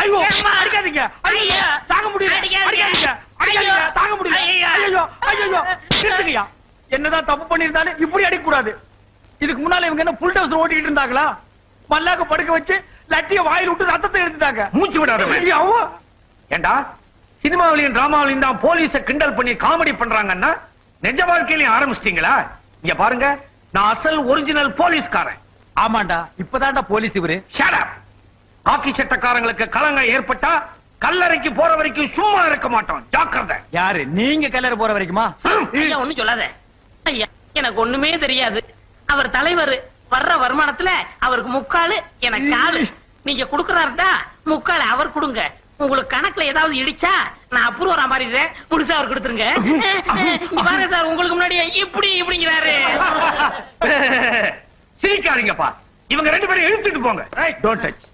ஐயோ அடிக்காதீங்க. ஐயோ தாங்க முடியல. அடிக்காதீங்க. அடிக்காதீங்க. தாங்க முடியல. ஐயோ ஐயோ நிறுத்துங்கயா. என்னதான் தப்பு பண்ணிருந்தாலும் இப்படி அடிக்க கூடாது. இதுக்கு முன்னால இவங்க என்ன புல் டவுஸ் ஓட்டிட்டு இருந்தாங்களா? மல்லாக்க படுக்க வச்சு லட்டிய வாயில விட்டு ரத்தத்தை எடுத்துட்டாங்க. மூச்சு விடாத. ஏண்டா சினிமாவிலையும் டிராமாவிலையும் தான் போலீஸ கிண்டல் பண்ணி காமெடி பண்றாங்கன்னா நிஜ வாழ்க்கையிலையும் ஆரம்பிச்சிட்டீங்களா? இங்க பாருங்க, நான் அசல் ஒரிஜினல் போலீஸ்காரன். ஆமாண்டா, இப்பதான்டா போலீஸ் இவரு. Shut up. காக்கி சட்டக்காரங்களுக்கு கலங்க ஏற்பட்டா கல்லறைக்கு போற வரைக்கும் சும்மா இருக்க மாட்டோம். ஜாக்கிரதை. யாரு நீங்க கல்லறை போற வரைக்குமா? ஐயா ஒண்ணும் சொல்லாத ஐயா, எனக்கு ஒண்ணுமே தெரியாது. அவர் தலைவர் வர்ற வருமானத்துல அவருக்கு முக்காலு எனக்கு காலு. நீங்க குடுக்கறாருடா முக்காலு அவர் கொடுங்க. உங்களுக்கு கணக்குல ஏதாவது இடிச்சா நான் அப்ரூவரா மாறிடுறேன். முழுசா அவர் கொடுத்துருங்க. இங்க பாருங்க சார், உங்களுக்கு முன்னாடி இப்படி இப்படிங்கிறாரு. சிரிக்காதீங்கப்பா. இவங்க ரெண்டு பேரும் இழுத்துட்டு போங்க. Don't touch.